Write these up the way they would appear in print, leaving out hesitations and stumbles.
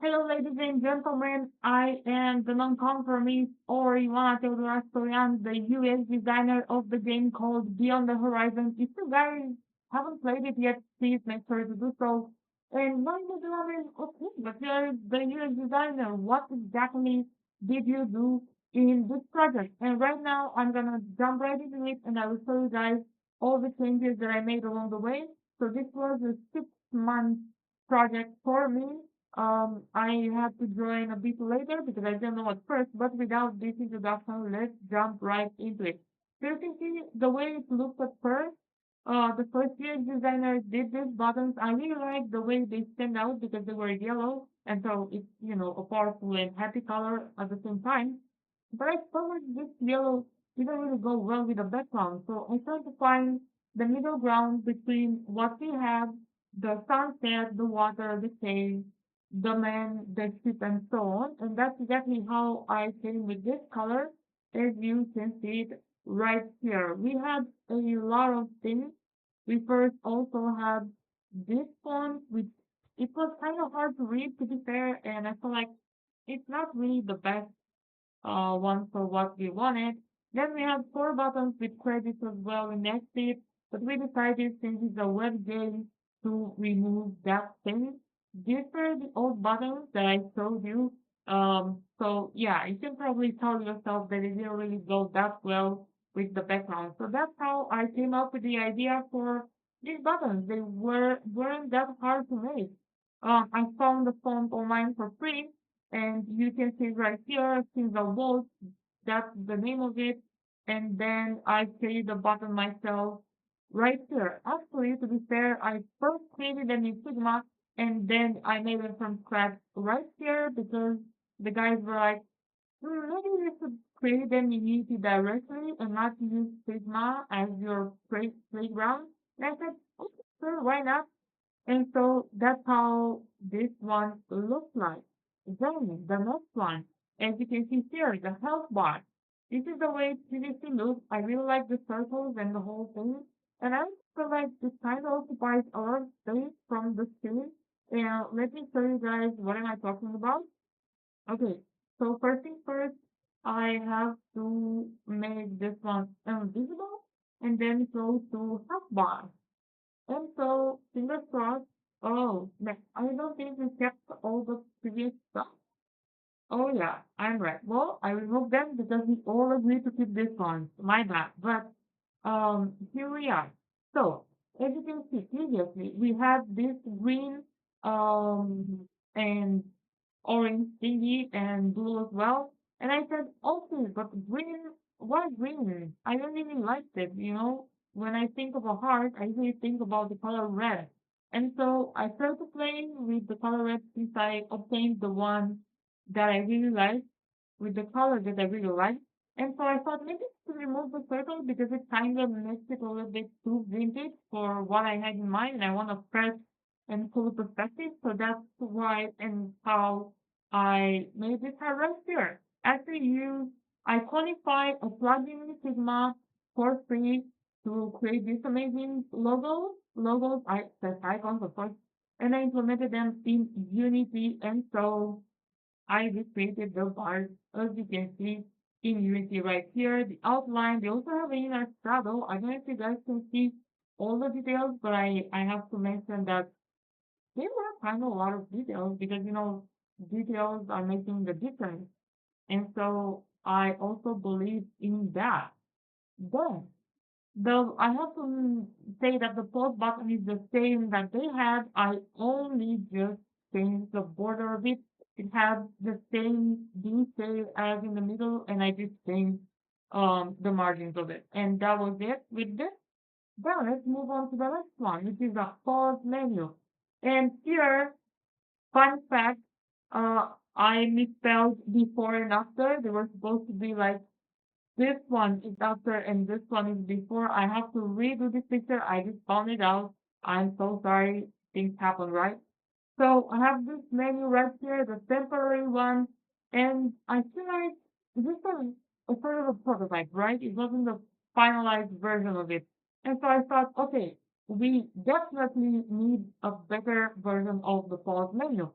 Hello, ladies and gentlemen. I am the nonconformist or Ioana Teodora Stoian, the US designer of the game called Beyond the Horizon. If you guys haven't played it yet, please make sure to do so. And now you're wondering, okay, but you're the US designer. What exactly did you do in this project? And right now, I'm gonna jump right into it, and I will show you guys all the changes that I made along the way. So this was a 6 month project for me. I had to join a bit later because I didn't know at first, but without this introduction, let's jump right into it. So you can see the way it looked at first. The first year designer did these buttons. I really like the way they stand out because they were yellow, and so it's, a powerful and happy color at the same time. But I felt this yellow didn't really go well with the background, so I tried to find the middle ground between what we have, the sunset, the water, the cave, the man, the ship, and so on. And that's exactly how I came with this color, as you can see it right here. We had a lot of things. We first also had this font, which it was kind of hard to read, to be fair, and I feel like it's not really the best one for what we wanted. Then we have four buttons with credits as well in next it, but we decided since it's a web game to remove that thing. These were the old buttons that I showed you. So yeah, you can probably tell yourself that it didn't really go that well with the background. So that's how I came up with the idea for these buttons. They weren't that hard to make. I found the font online for free, and you can see right here, single bolt, that's the name of it. And then I created the button myself right here. Actually, to be fair, I first created them in Figma and then I made them from scratch right here because the guys were like, maybe you should create them in Unity directly and not use Figma as your playground. And I said, okay, sure, why not? And so that's how this one looks like. Then the next one, as you can see here, the health bar. This is the way it previously looked. I really like the circles and the whole thing. And I feel like this kind of occupies a lot of space from the screen. And let me show you guys what am I talking about. Okay, so first thing first, I have to make this one invisible and then go to health bar. And so, fingers crossed. Oh, I don't think we kept all the previous stuff. Oh yeah, I'm right. Well, I removed them because we all agreed to keep this one. My bad. But here we are. So, as you can see previously, we had this green and orange thingy and blue as well. And I said, okay, but green, why green? I don't really like it. When I think of a heart, I really think about the color red. And so I started to play with the color red since I obtained the one that I really like with the color that I really like. And so I thought maybe to remove the circle because it kind of makes it a little bit too vintage for what I had in mind, and I want a fresh and cool perspective. So that's why and how I made this hair right here. Actually, I qualify a plugin in Figma for free to create these amazing logos, set icons of course, and I implemented them in Unity, and so I recreated the bars as you can see in Unity right here. The outline, they also have an inner shadow. I don't know if you guys can see all the details, but I have to mention that there were kind of a lot of details because, details are making the difference. And so I also believe in that. Then I have to say that the pause button is the same that they had. I only just changed the border of it. It had the same detail as in the middle, and I just changed the margins of it. And that was it with this. Now let's move on to the next one, which is a pause menu. And here, fun fact, I misspelled before and after. They were supposed to be like this one is after and this one is before. I have to redo this picture. I just found it out. I'm so sorry. Things happen, right? So I have this menu right here, the temporary one, and I feel like this one is sort of a prototype, right? It wasn't the finalized version of it. And so I thought, okay, we definitely need a better version of the pause menu.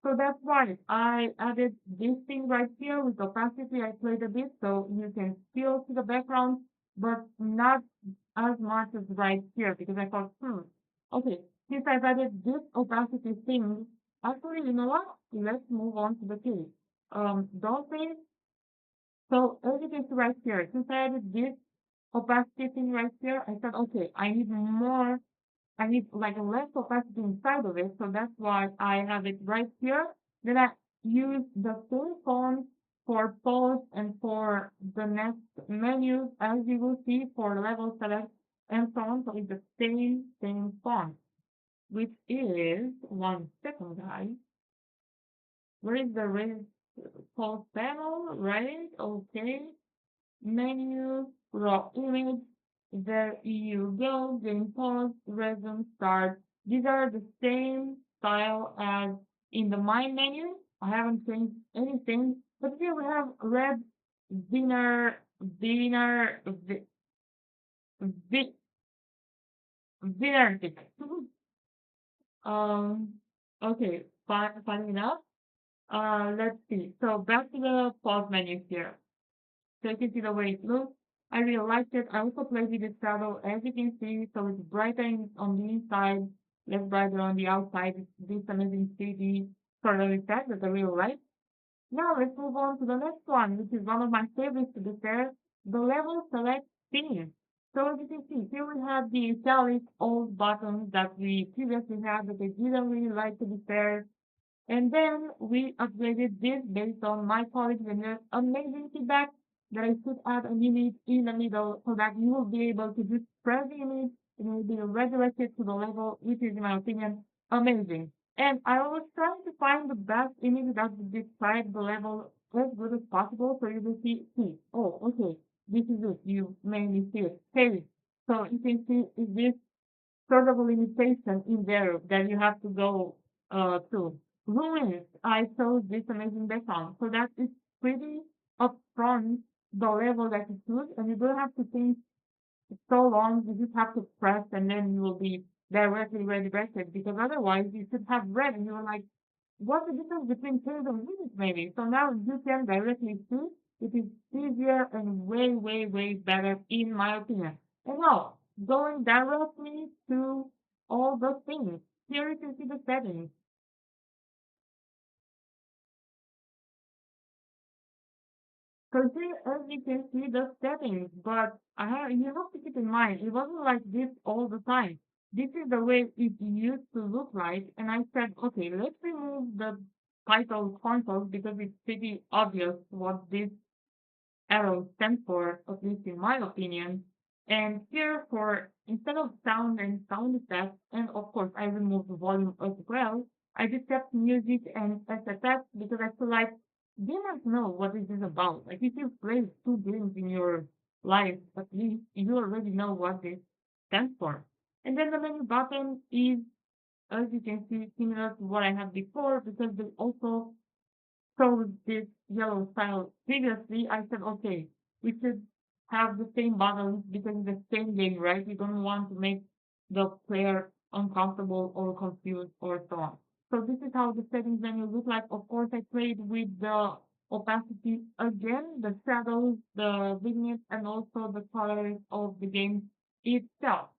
So that's why I added this thing right here with opacity. I played a bit so you can still see the background, but not as much as right here because I thought, okay, since I've added this opacity thing, actually, you know what? Let's move on to the case. Don't say so as you can see right here, since I added this opacity thing right here, I said, okay, I need like less opacity inside of it, so that's why I have it right here. Then I use the same font for pause and for the next menus, as you will see for level select and so on. So it's the same font, which is 1 second, guys. Where is the pause panel? Right? Okay. Menu, raw image, there you go, game pause, resume, start. These are the same style as in the My menu. I haven't changed anything, but here we have red, dinner, vi, dinner ticket. um, okay, fine enough. Let's see. So back to the pause menu here. So you can see the way it looks. I really liked it. I also played with the shadow, as you can see, so it's brighter on the inside, less brighter on the outside. It's this amazing 3D sort of effect that I really like. Now let's move on to the next one, which is one of my favorites to be fair, the level select theme. So as you can see, here we have the italic old buttons that we previously had that I didn't really like to be fair. And then we upgraded this based on my colleagues and their amazing feedback that I should add an image in the middle so that you will be able to just press the image and it will be redirected to the level, which is, in my opinion, amazing. And I was trying to find the best image that would describe the level as good as possible so you will see, oh, okay, this is it. You mainly see it. Hey, so you can see is this sort of a limitation in there that you have to go through. Ruins, I chose this amazing background. So that is pretty upfront the level that you choose, and you don't have to think so long. You just have to press, and then you will be directly redirected. Because otherwise, you should have read, and you were like, what's the difference between pairs of units, maybe? So now you can directly see. It is easier and way better, in my opinion. And now, going directly to all the things. Here you can see the settings. So here, as you can see the settings, but you have to keep in mind, it wasn't like this all the time. This is the way it used to look like, and I said, okay, let's remove the title console because it's pretty obvious what this arrow stands for, at least in my opinion. And here for instead of sound and sound effects, and of course I removed the volume as well, I just kept music and SFX because I feel like gamers know what this is about. Like if you've played 2 games in your life, at least you already know what this stands for. And then the menu button is, as you can see, similar to what I had before because they also so this yellow style previously, I said, okay, we should have the same buttons because it's the same game, right? We don't want to make the player uncomfortable or confused or so on. So this is how the settings menu look like. Of course, I played with the opacity again, the shadows, the vignette, and also the colors of the game itself.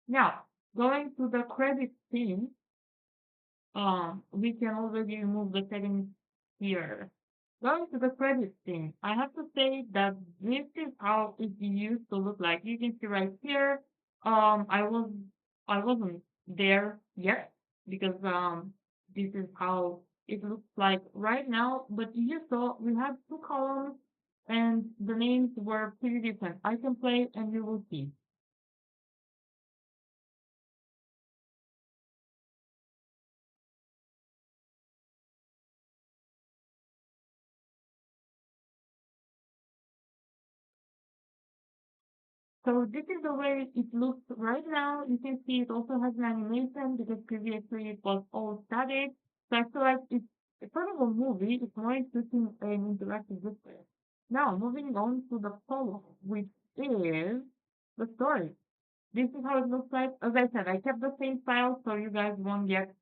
Now, going to the credit scene, we can already remove the settings here. Going to the credits thing, I have to say that this is how it used to look like. You can see right here. Um, I was I wasn't there yet because this is how it looks like right now. But you saw we have 2 columns and the names were pretty different. I can play and you will see. So this is the way it looks right now. You can see it also has an animation because previously it was all static. So I feel like it's sort of a movie. It's more interesting and interactive this way. Now moving on to the prologue, which is the story. This is how it looks like. As I said, I kept the same style so you guys won't get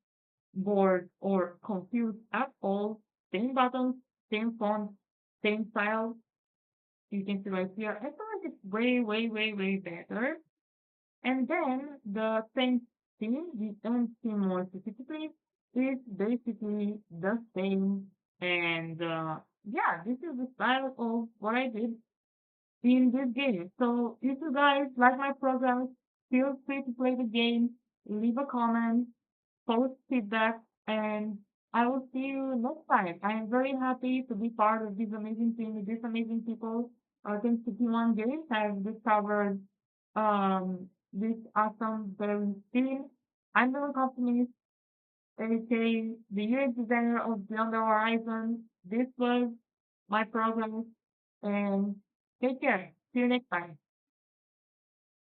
bored or confused at all. Same buttons, same font, same style. You can see right here. I feel like it's way, way, way, way better. And then the same theme, the end theme more specifically, is basically the same. And yeah, this is the style of what I did in this game. So if you guys like my programs, feel free to play the game, leave a comment, post feedback, and I will see you next time. I am very happy to be part of this amazing team with these amazing people. Thanks to P1 Games, I've discovered this awesome very team. I'm the company, aka the UX designer of Beyond the Horizon. This was my program, and take care. See you next time.